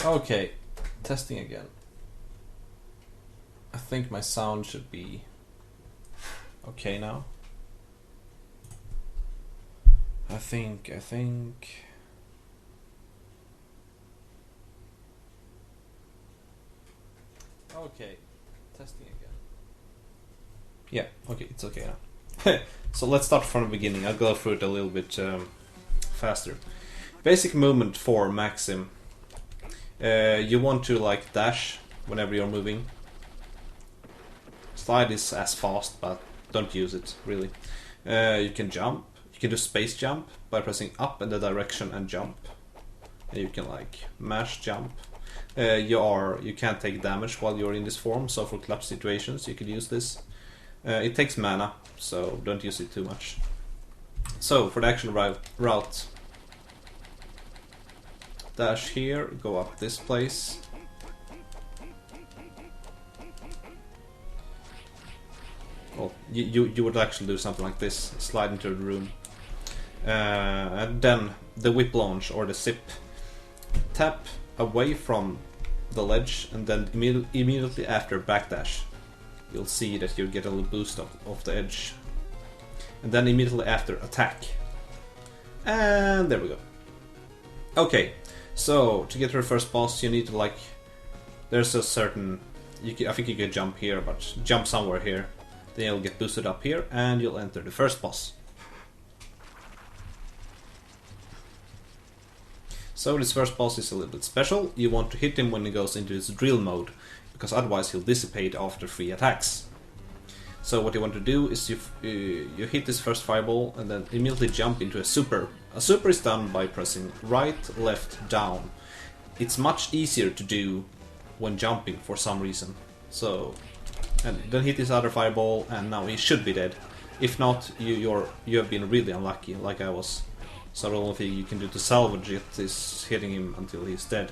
Okay, testing again. I think my sound should be okay now. I think. Okay, testing again. Yeah, okay, it's okay now. So let's start from the beginning. I'll go through it a little bit faster. Basic movement for Maxim. You want to like dash whenever you're moving. Slide is as fast, but don't use it really. You can jump. You can do space jump by pressing up in the direction and jump. And you can like mash jump. You can't take damage while you're in this form, so for clutch situations you could use this. It takes mana, so don't use it too much. So for the action route, dash here, go up this place. Well, you would actually do something like this, slide into the room. And then the whip launch or the zip. Tap away from the ledge and then immediately after backdash. You'll see that you get a little boost off the edge. And then immediately after attack. And there we go. Okay, so to get to the first boss you need to like... There's a certain... I think you can jump here, but jump somewhere here. Then you'll get boosted up here and you'll enter the first boss. So this first boss is a little bit special. You want to hit him when he goes into his drill mode, because otherwise he'll dissipate after 3 attacks. So what you want to do is you hit this first fireball and then immediately jump into a super. A super is done by pressing right, left, down. It's much easier to do when jumping for some reason. So, and then hit this other fireball and now he should be dead. If not, you have been really unlucky, like I was. So the only thing you can do to salvage it is hitting him until he's dead.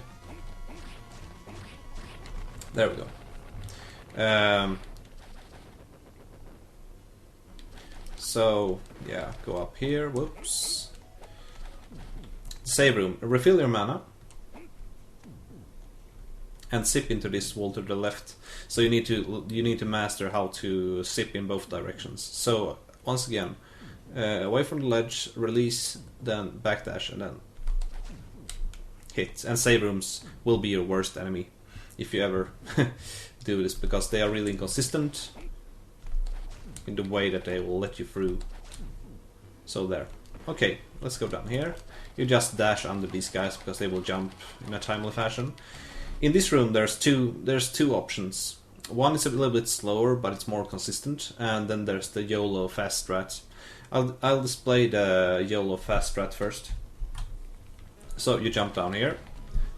There we go. So, yeah, go up here, whoops. Save room, refill your mana. And zip into this wall to the left. So you need to master how to zip in both directions. So, once again, away from the ledge, release, then backdash, and then hit. And save rooms will be your worst enemy if you ever do this, because they are really inconsistent in the way that they will let you through. So there. Okay, let's go down here. You just dash under these guys because they will jump in a timely fashion. In this room there's two options. One is a little bit slower, but it's more consistent, and then there's the YOLO fast strat. I'll display the YOLO fast strat first. So you jump down here,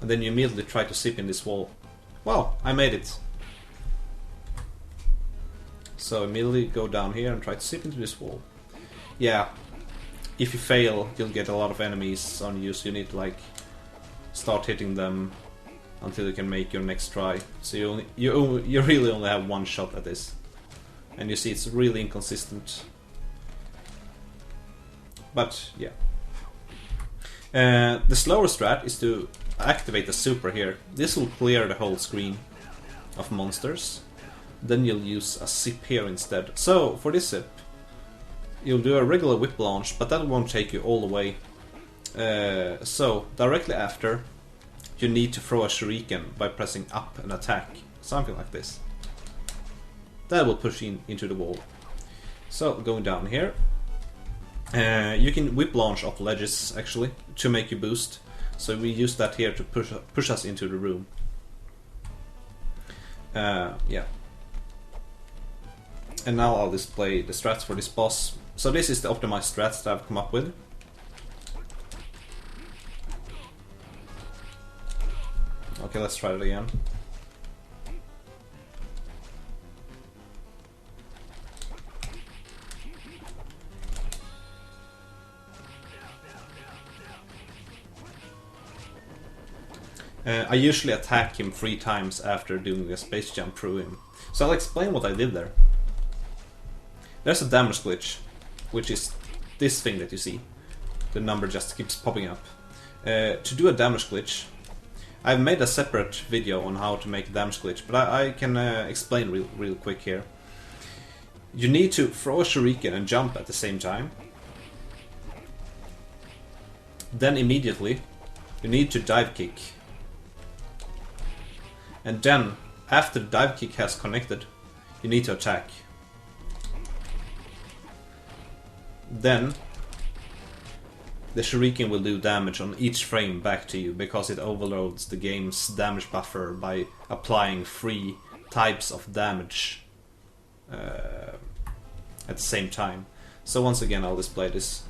and then you immediately try to zip in this wall. Wow, I made it! So immediately go down here and try to zip into this wall. Yeah, if you fail, you'll get a lot of enemies on you, so you need to like start hitting them until you can make your next try. So you really only have one shot at this, and you see it's really inconsistent. But yeah, the slower strat is to activate the super here. This will clear the whole screen of monsters. Then you'll use a zip here instead. So for this zip, you'll do a regular whip launch, but that won't take you all the way. So directly after, you need to throw a shuriken by pressing up and attack, something like this. That will push into the wall. So going down here, you can whip launch off ledges actually to make you boost. So we use that here to push us into the room. Yeah. And now I'll display the strats for this boss. So this is the optimized strats that I've come up with. Okay, let's try it again. I usually attack him 3 times after doing a space jump through him. So I'll explain what I did there. There's a damage glitch, which is this thing that you see. The number just keeps popping up. To do a damage glitch, I've made a separate video on how to make damage glitch, but I can explain real quick here. You need to throw a shuriken and jump at the same time. Then immediately you need to dive kick. And then, after the dive kick has connected, you need to attack. Then the shuriken will do damage on each frame back to you because it overloads the game's damage buffer by applying 3 types of damage at the same time. So once again I'll display this.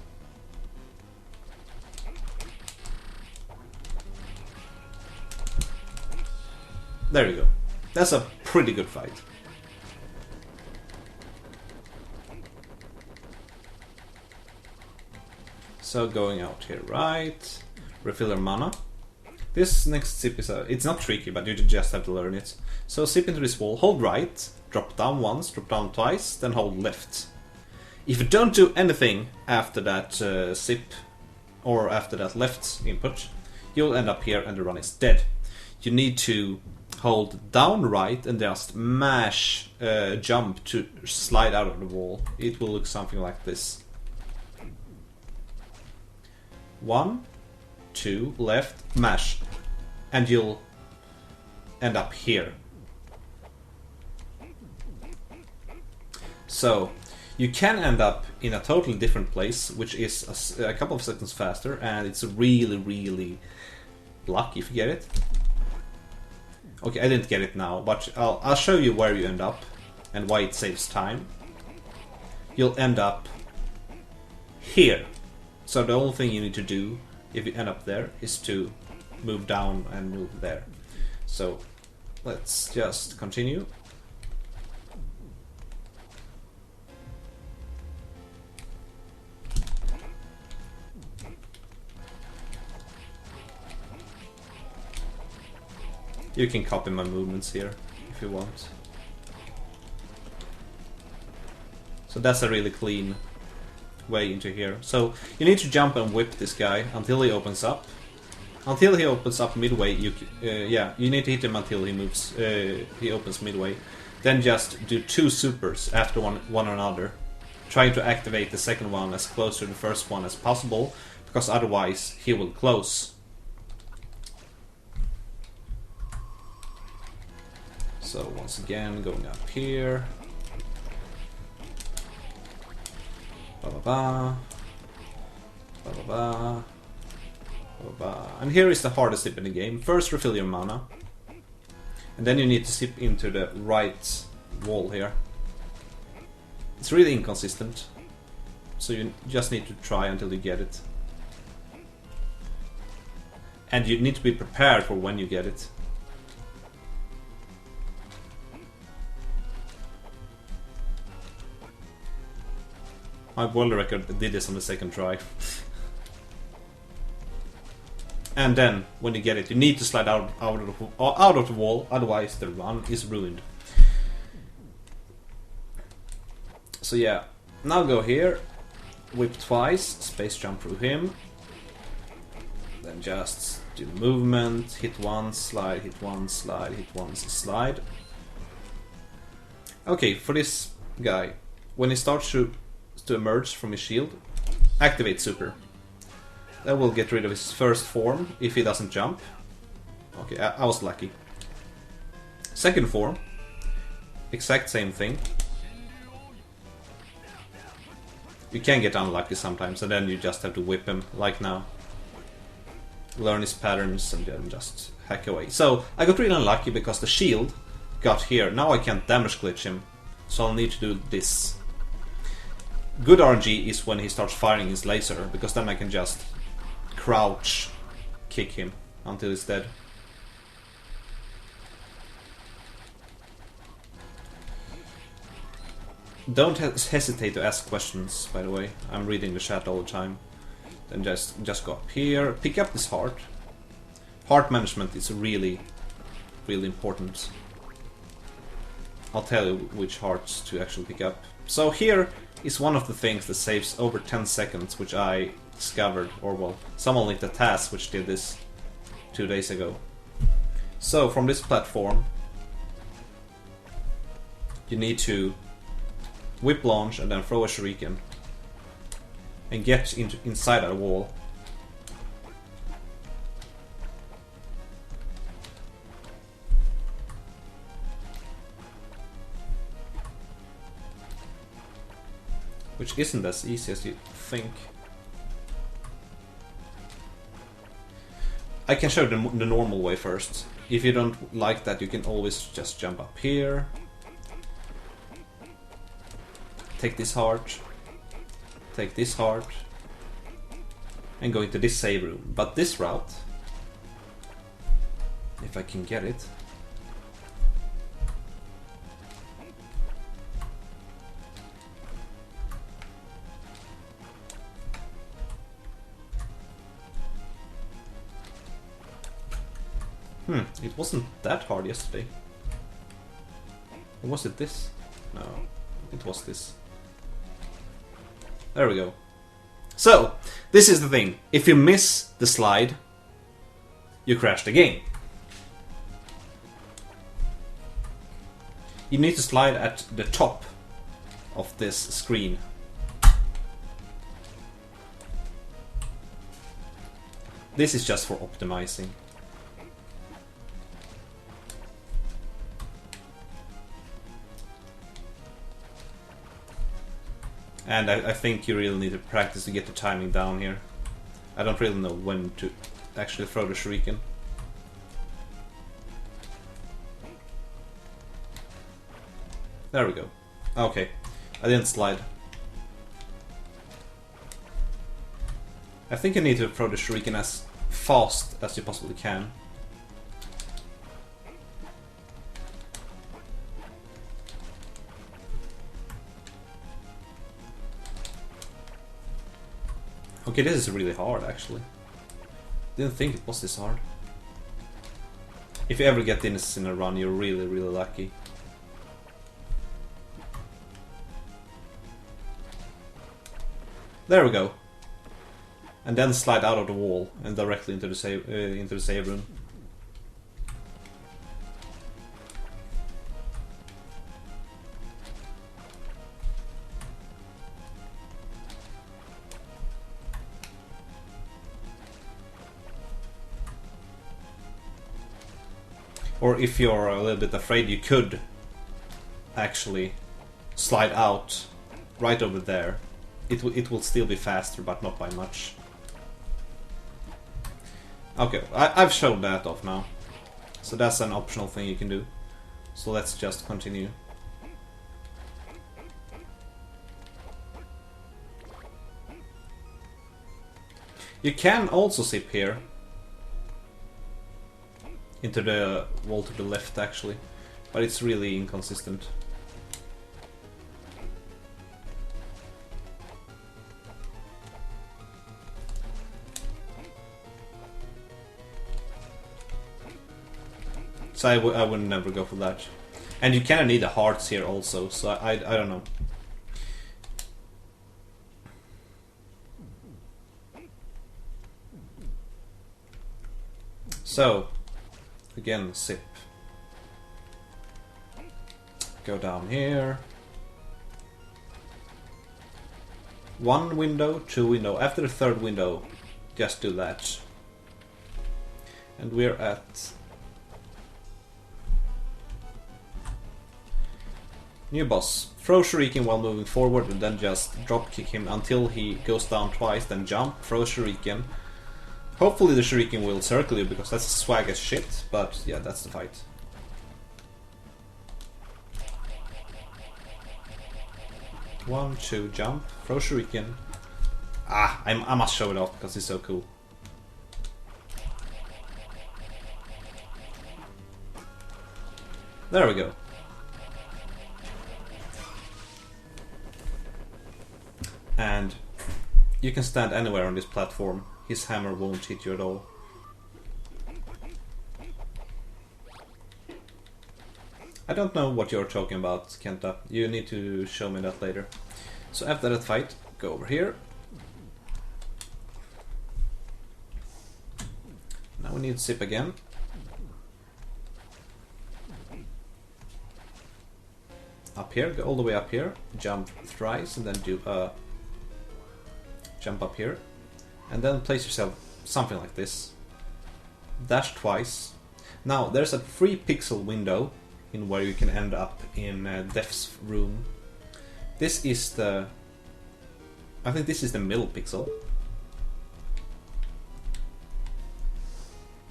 There you go. That's a pretty good fight. So going out here, right? Refill your mana. This next zip is it's not tricky, but you just have to learn it. So zip into this wall, hold right, drop down once, drop down twice, then hold left. If you don't do anything after that zip, or after that left input, you'll end up here and the run is dead. You need to hold down right and just mash jump to slide out of the wall. It will look something like this. 1, 2, left, mash, and you'll end up here. So you can end up in a totally different place, which is a couple of seconds faster, and it's really lucky if you get it. Okay, I didn't get it now, but I'll show you where you end up and why it saves time. You'll end up here. So the only thing you need to do if you end up there is to move down and move there. So let's just continue. You can copy my movements here if you want. So that's a really clean way into here. So you need to jump and whip this guy until he opens up. Until he opens up midway, you need to hit him until he moves. He opens midway. Then just do 2 supers after one another, trying to activate the second one as close to the first one as possible, because otherwise he will close. So once again, going up here. Ba ba ba. Ba ba ba. Ba ba. And here is the hardest zip in the game. First refill your mana. And then you need to zip into the right wall here. It's really inconsistent. So you just need to try until you get it. And you need to be prepared for when you get it. My world record did this on the second try. And then, when you get it, you need to slide out of the wall, otherwise the run is ruined. So yeah, now go here, whip twice, space jump through him, then just do movement, hit once, slide, hit once, slide, hit once, slide. Okay, for this guy, when he starts to emerge from his shield, activate super. That will get rid of his first form if he doesn't jump. Okay, I was lucky. Second form, exact same thing. You can get unlucky sometimes, and then you just have to whip him, like now. Learn his patterns and then just hack away. So I got really unlucky because the shield got here. Now I can't damage glitch him, so I'll need to do this. Good RNG is when he starts firing his laser, because then I can just crouch kick him until he's dead. Don't hesitate to ask questions, by the way. I'm reading the chat all the time. Then just go up here, pick up this heart. Heart management is really important. I'll tell you which hearts to actually pick up. So here is one of the things that saves over 10 seconds, which I discovered, or well, someone linked a task which did this 2 days ago. So from this platform, you need to whip launch and then throw a shuriken and get inside a wall. Which isn't as easy as you think. I can show the normal way first. If you don't like that, you can always just jump up here. Take this heart. Take this heart. And go into this save room. But this route, if I can get it. It wasn't that hard yesterday. Or was it this? No, it was this. There we go. So, this is the thing. If you miss the slide, you crash the game. You need to slide at the top of this screen. This is just for optimizing. And I think you really need to practice to get the timing down here. I don't really know when to actually throw the shuriken. There we go. Okay, I didn't slide. I think you need to throw the shuriken as fast as you possibly can. Okay, this is really hard actually. Didn't think it was this hard. If you ever get this in a run, you're really, really lucky. There we go. And then slide out of the wall and directly into the save room. Or if you're a little bit afraid, you could actually slide out right over there. It will still be faster, but not by much. Okay, I've shown that off now. So that's an optional thing you can do. So let's just continue. You can also zip here. Into the wall to the left actually. But it's really inconsistent. So I would never go for that. And you kinda need the hearts here also, so I don't know. So, again, zip. Go down here. One window, two window. After the third window, just do that. And we're at new boss. Throw shuriken while moving forward and then just drop kick him until he goes down twice, then jump, throw shuriken. Hopefully the shuriken will circle you because that's swag as shit, but yeah, that's the fight. One, two, jump, throw shuriken. Ah, I must show it off because it's so cool. There we go. And you can stand anywhere on this platform. His hammer won't hit you at all. I don't know what you're talking about, Kenta. You need to show me that later. So after that fight, go over here. Now we need zip again. up here, go all the way up here, jump thrice, and then do a jump up here, and then place yourself something like this. Dash twice. Now there's a 3 pixel window in where you can end up in Def's room. This is the... I think this is the middle pixel.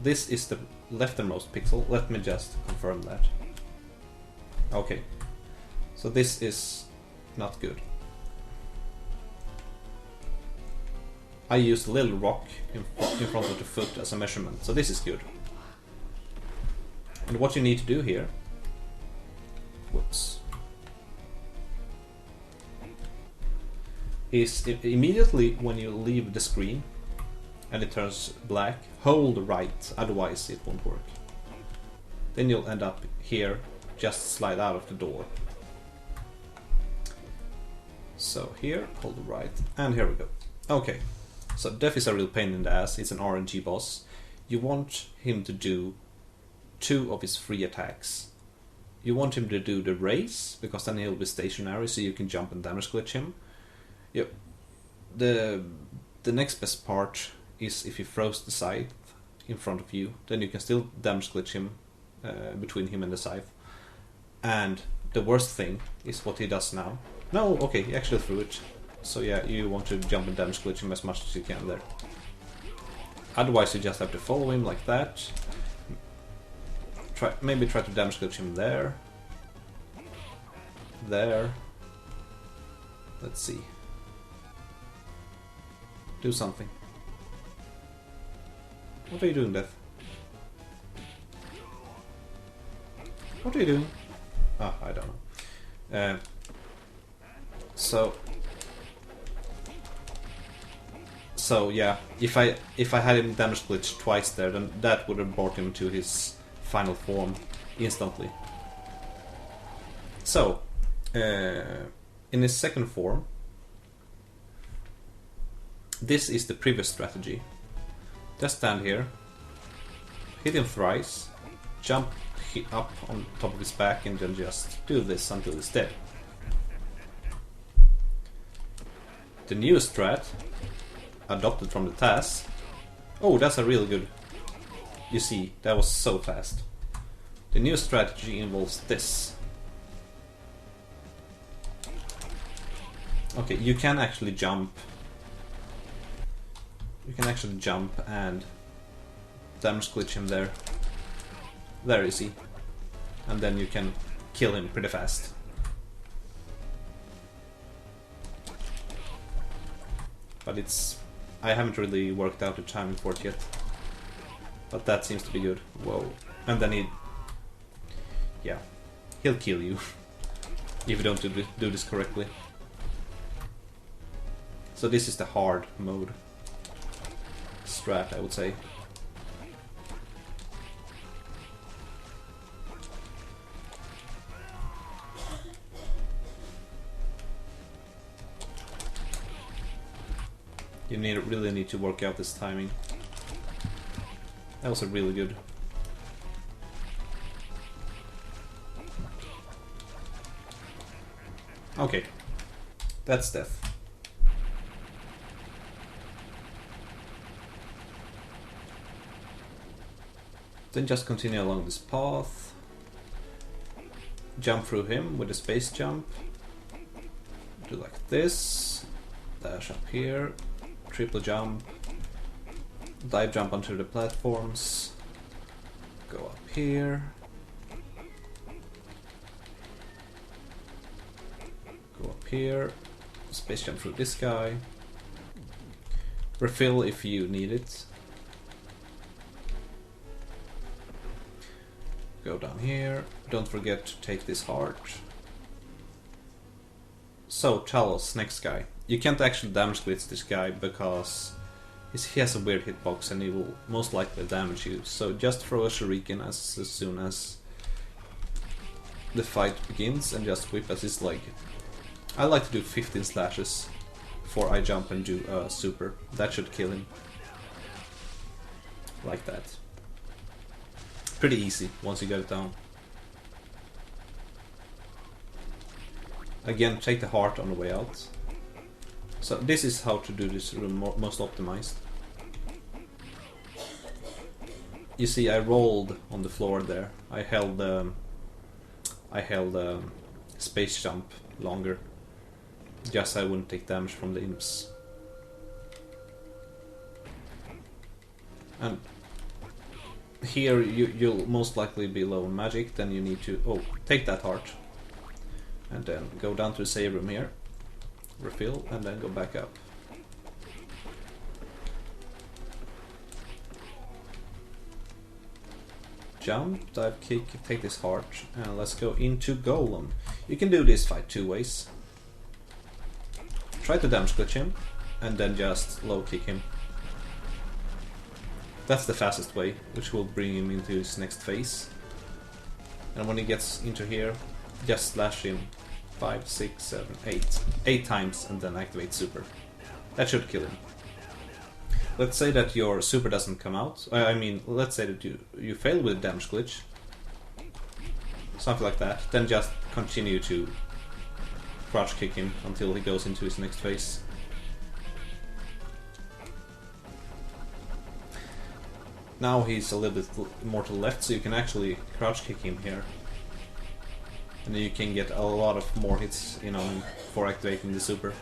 This is the leftmost pixel. Let me just confirm that. Okay. So this is not good. I used a little rock in front of the foot as a measurement, so this is good. And what you need to do here... Whoops. Is immediately when you leave the screen and it turns black, hold right, otherwise it won't work. Then you'll end up here, just slide out of the door. So here, hold right, and here we go. Okay, so Def is a real pain in the ass, he's an RNG boss. You want him to do 2 of his 3 attacks. You want him to do the race, because then he'll be stationary so you can jump and damage glitch him. Yep. The next best part is if he throws the scythe in front of you, then you can still damage glitch him between him and the scythe. And the worst thing is what he does now. No, okay, he actually threw it. So yeah, you want to jump and damage glitch him as much as you can there. Otherwise you just have to follow him like that. Maybe try to damage glitch him there. There. Let's see. Do something. What are you doing, Death? What are you doing? Ah, I don't know. So yeah, if I had him damage glitch twice there, then that would have brought him to his final form instantly. So, in his second form, this is the previous strategy. Just stand here, hit him thrice, jump up on top of his back, and then just do this until he's dead. The new strat, adopted from the TAS. Oh, that's a really good... You see, that was so fast. The new strategy involves this. Okay, you can actually jump. You can actually jump and damage glitch him there. There you see. And then you can kill him pretty fast. But it's... I haven't really worked out the timing for it yet. But that seems to be good. Whoa. And then he... Yeah. He'll kill you. If you don't do this correctly. So this is the hard mode. Strat, I would say. You really need to work out this timing. That was a really good. Okay, that's death. Then just continue along this path. Jump through him with a space jump. Do like this. Dash up here. Triple jump. Dive jump onto the platforms. Go up here. Go up here. Space jump through this guy. Refill if you need it. Go down here. Don't forget to take this heart. So, Talos, next guy. You can't actually damage glitch this guy because he has a weird hitbox and he will most likely damage you. So just throw a shuriken as soon as the fight begins and just whip at his leg. I like to do 15 slashes before I jump and do a super. That should kill him. Like that. Pretty easy once you get it down. Again, take the heart on the way out. So this is how to do this room most optimized. You see, I rolled on the floor there. I held space jump longer, just so I wouldn't take damage from the imps. And here you'll most likely be low on magic, then you need to take that heart. And then go down to the save room here, refill, and then go back up. Jump, dive kick, take this heart, and let's go into Golem. You can do this fight two ways. Try to damage glitch him, and then just low kick him. That's the fastest way, which will bring him into his next phase. And when he gets into here, just slash him 5, 6, 7, 8. 8 times and then activate super. That should kill him. Let's say that your super doesn't come out. I mean, let's say that you fail with damage glitch. Something like that. Then just continue to crouch kick him until he goes into his next phase. Now he's a little bit more to the left, so you can actually crouch kick him here. And then you can get a lot of more hits in on him for activating the super.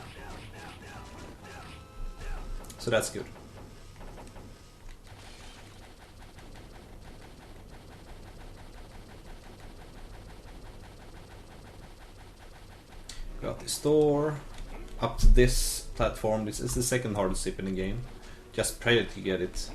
So that's good. Got this door. Up to this platform. This is the second hardest zip in the game. Just pray that you get it.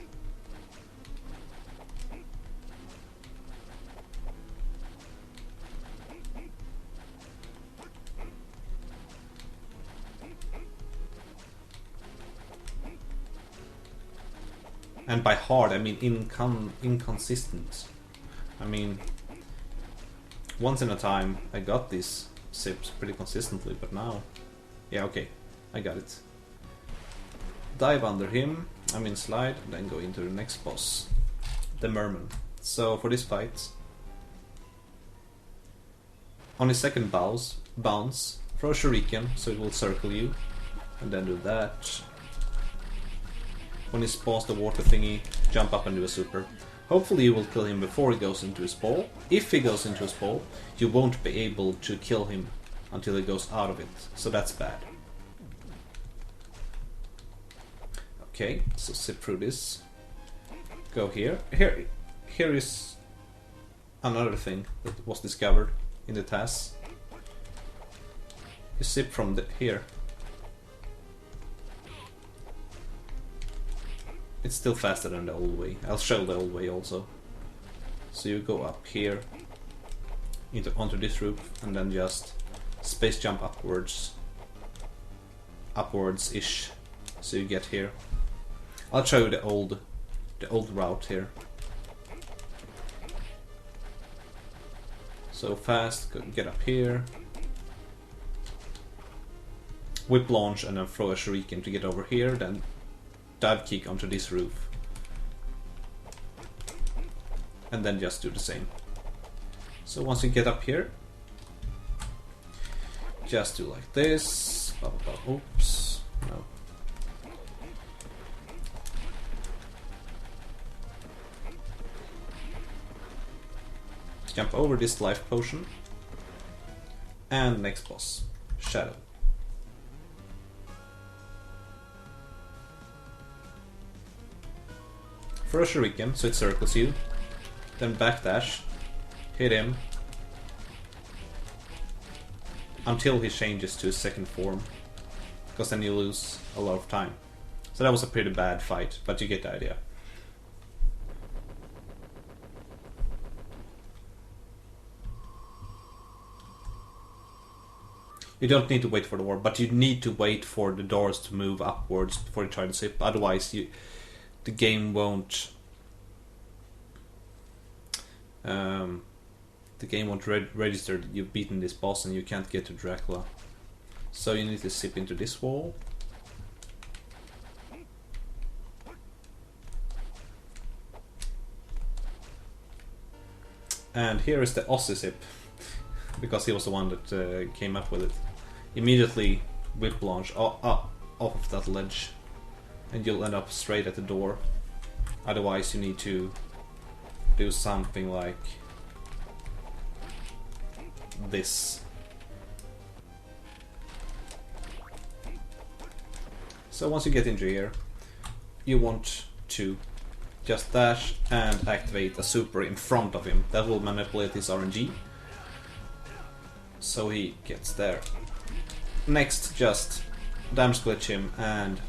And by hard, I mean inconsistent. I mean, once in a time I got these zips pretty consistently, but now, yeah, okay, I got it. Dive under him, I mean slide, then go into the next boss, the Merman. So for this fight, on his second bounce, throw a shuriken, so it will circle you, and then do that. When he spawns the water thingy, jump up and do a super. Hopefully you will kill him before he goes into his ball. If he goes into his ball, you won't be able to kill him until he goes out of it. So that's bad. Okay, so zip through this. Go here. Here is another thing that was discovered in the task. You zip from here. It's still faster than the old way. I'll show the old way also. So you go up here onto this roof and then just space jump upwards-ish. So you get here. I'll show you the old route here. So fast, get up here. Whip launch and then throw a shuriken to get over here, then dive kick onto this roof. And then just do the same. So once you get up here, just do like this. Oops. No. Jump over this life potion. And next boss, Shadow. Throw a shuriken, so it circles you. Then backdash, hit him until he changes to his second form, because then you lose a lot of time. So that was a pretty bad fight, but you get the idea. You don't need to wait for the war, but you need to wait for the doors to move upwards before you try to zip. Otherwise, the game won't. The game won't register that you've beaten this boss and you can't get to Dracula. So you need to zip into this wall. And here is the Aussie zip, because he was the one that came up with it. immediately whip launch off of that ledge, and you'll end up straight at the door. Otherwise, you need to do something like this. So once you get into here, you want to just dash and activate a super in front of him. That will manipulate his RNG, so he gets there. Next, just damage glitch him and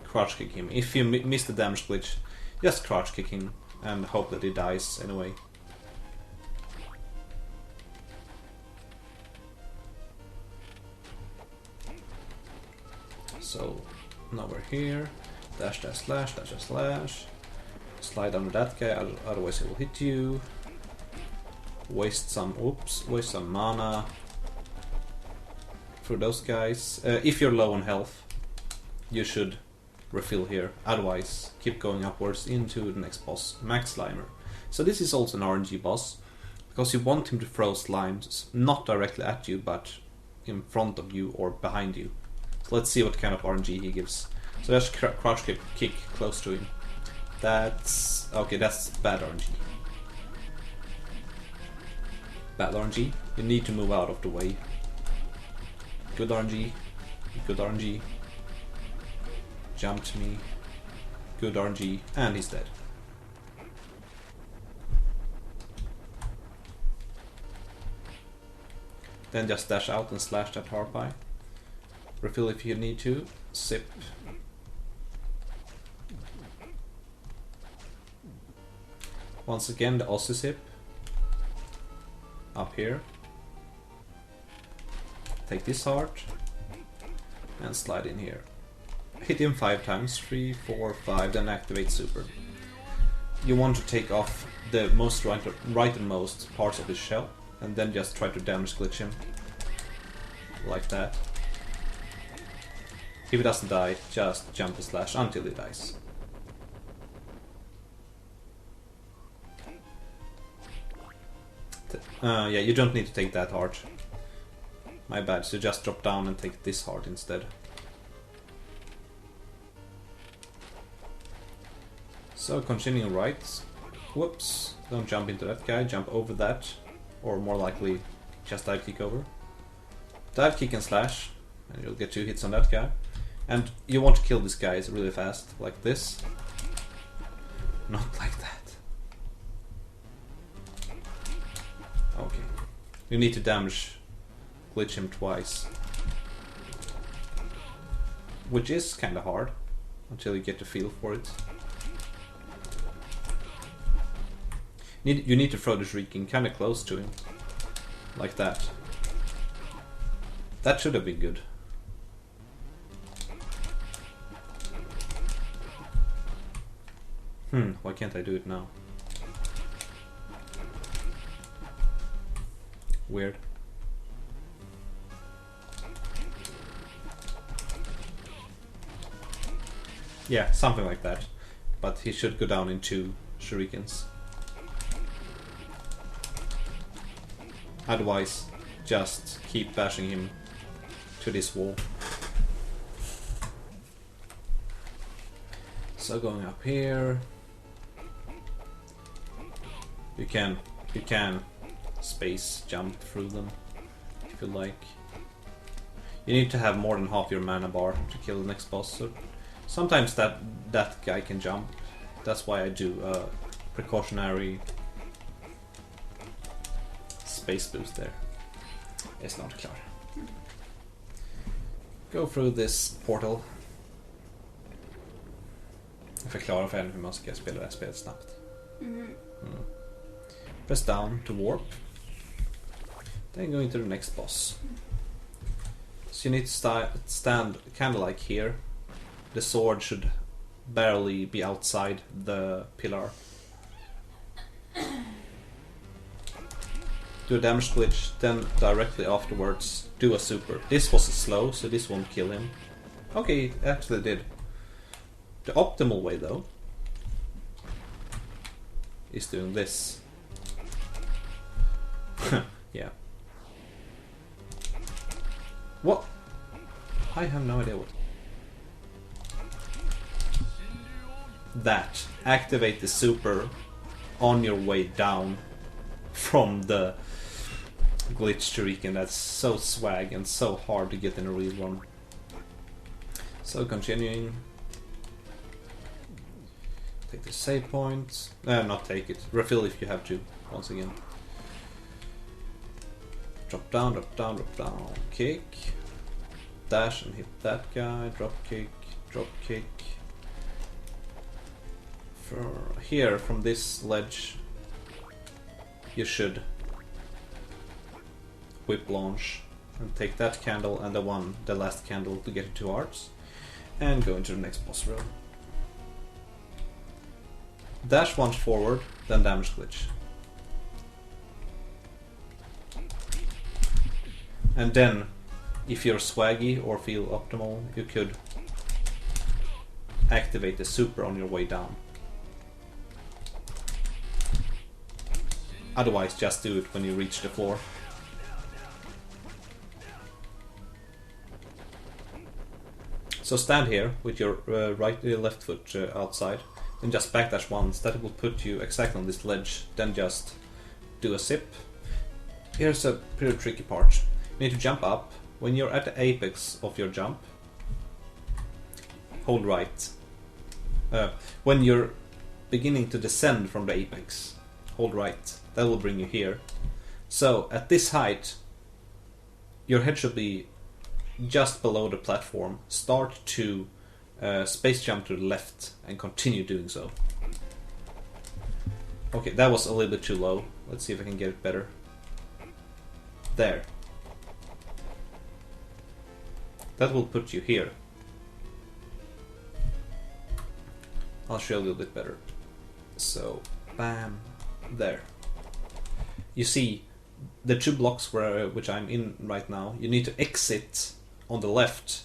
crouch kick him. If you miss the damage glitch, just crouch kick him and hope that he dies anyway. So now we're here. Dash, dash, slash, dash, dash, slash. Slide under that guy, otherwise he will hit you. Waste some mana for those guys. If you're low on health, you should refill here. Otherwise, keep going upwards into the next boss, Max Slimer. So this is also an RNG boss, because you want him to throw slimes not directly at you, but in front of you or behind you. So let's see what kind of RNG he gives. So just crouch kick close to him. That's okay. That's bad RNG. Bad RNG. You need to move out of the way. Good RNG. Good RNG. Jumped me. Good RNG, and he's dead. Then just dash out and slash that harpy. Refill if you need to. Sip. Once again, the Aussie sip. Up here. Take this heart and slide in here. Hit him 5 times, 3, 4, 5, then activate super. You want to take off the most rightmost parts of his shell, and then just try to damage glitch him. Like that. If he doesn't die, just jump and slash until he dies. Yeah, you don't need to take that heart. My bad, so just drop down and take this heart instead. So continuing right, whoops, don't jump into that guy, jump over that, or more likely just dive kick over. Dive kick and slash, and you'll get 2 hits on that guy. And you want to kill these guys really fast, like this. Not like that. Okay. You need to damage glitch him twice. Which is kinda hard, until you get the feel for it. You need to throw the shrieking kinda close to him. Like that. That should have been good. Why can't I do it now? Weird. Yeah, something like that. But he should go down in 2 shurikens. Otherwise, just keep bashing him to this wall. So going up here, you can space jump through them if you like. You need to have more than half your mana bar to kill the next boss. So sometimes that guy can jump. That's why I do a precautionary space boost there. Är snart klar. Go through this portal. Jag förklarar för henne hur man ska spela det här spelet snabbt. Press down to warp. Then go into the next boss. So you need to stand kind of like here. The sword should barely be outside the pillar. Do a damage glitch, then directly afterwards do a super. This was slow, so this won't kill him. Okay, it actually did. The optimal way though is doing this. Yeah. What? I have no idea what. That. Activate the super on your way down from the glitch shuriken. That's so swag and so hard to get in a real one. So continuing. Take the save point. Not take it. Refill if you have to, once again. Drop down, drop down, drop down. Kick. Dash and hit that guy. Drop kick, drop kick. Here, from this ledge, you should whip launch and take that candle and the last candle to get it 2 hearts, and go into the next boss room. Dash once forward, then damage glitch. And then, if you're swaggy or feel optimal, you could activate the super on your way down. Otherwise, just do it when you reach the floor. So stand here with your left foot outside, then just backdash once. That will put you exactly on this ledge. Then just do a sip. Here's a pretty tricky part. You need to jump up. When you're at the apex of your jump, hold right. When you're beginning to descend from the apex, hold right. That will bring you here. So at this height, your head should be just below the platform. Start to space jump to the left and continue doing so. Okay, that was a little bit too low. Let's see if I can get it better. There. That will put you here. I'll show you a little bit better. So, bam, there. You see, the 2 blocks which I'm in right now, you need to exit on the left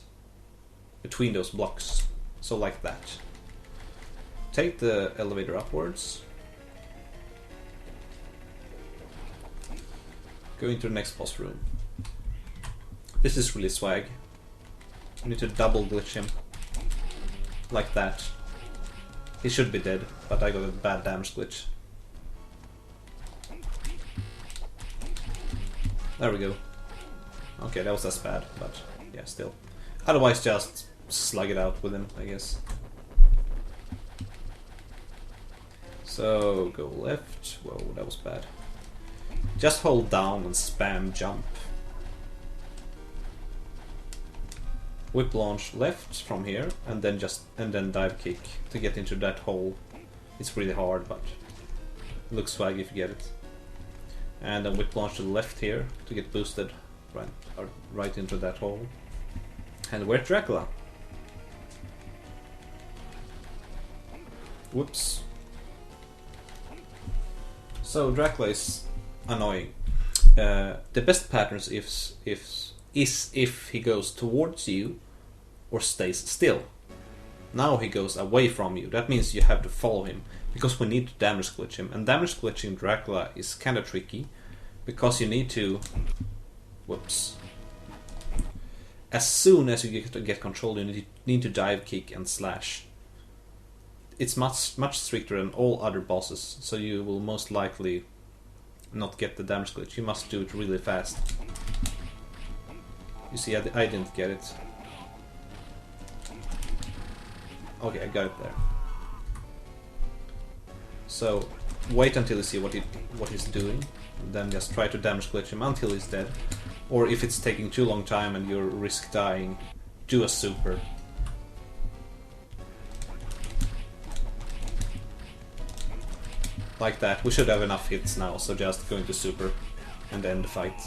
between those blocks. So like that. Take the elevator upwards. Go into the next boss room. This is really swag. You need to double glitch him. Like that. He should be dead, but I got a bad damage glitch. There we go. Okay, that was as bad, but yeah, still. Otherwise, just slug it out with him, I guess. So, go left. Whoa, that was bad. Just hold down and spam jump. Whip launch left from here, and then dive kick to get into that hole. It's really hard, but it looks swag if you get it. And then whip launch to the left here to get boosted right into that hole. And where's Dracula? Whoops. So Dracula is annoying. The best patterns is if he goes towards you or stays still. Now he goes away from you. That means you have to follow him, because we need to damage glitch him. And damage glitching Dracula is kind of tricky, because you need to... Whoops. As soon as you get control, you need to dive kick and slash. It's much stricter than all other bosses, so you will most likely not get the damage glitch. You must do it really fast. You see, I didn't get it. Okay, I got it there. So wait until you see what he's doing, and then just try to damage glitch him until he's dead. Or if it's taking too long time and you risk dying, do a super. Like that. We should have enough hits now, so just go into super and end the fight.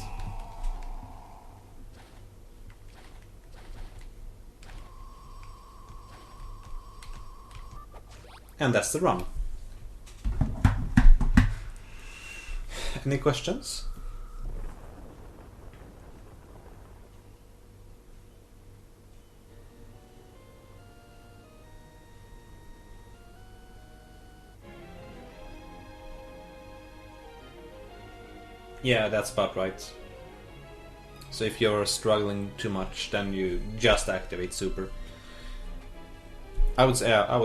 And that's the run. Any questions? Yeah, that's about right. So if you're struggling too much, then you just activate super. I would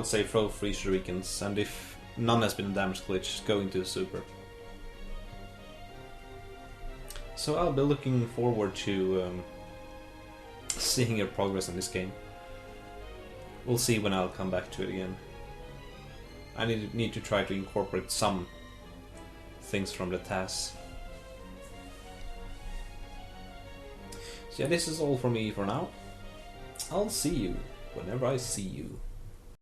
say throw 3 shurikens, and if none has been a damage glitch, go into super. So I'll be looking forward to seeing your progress in this game. We'll see when I'll come back to it again. I need to try to incorporate some things from the TAS. So yeah, this is all from me for now. I'll see you whenever I see you.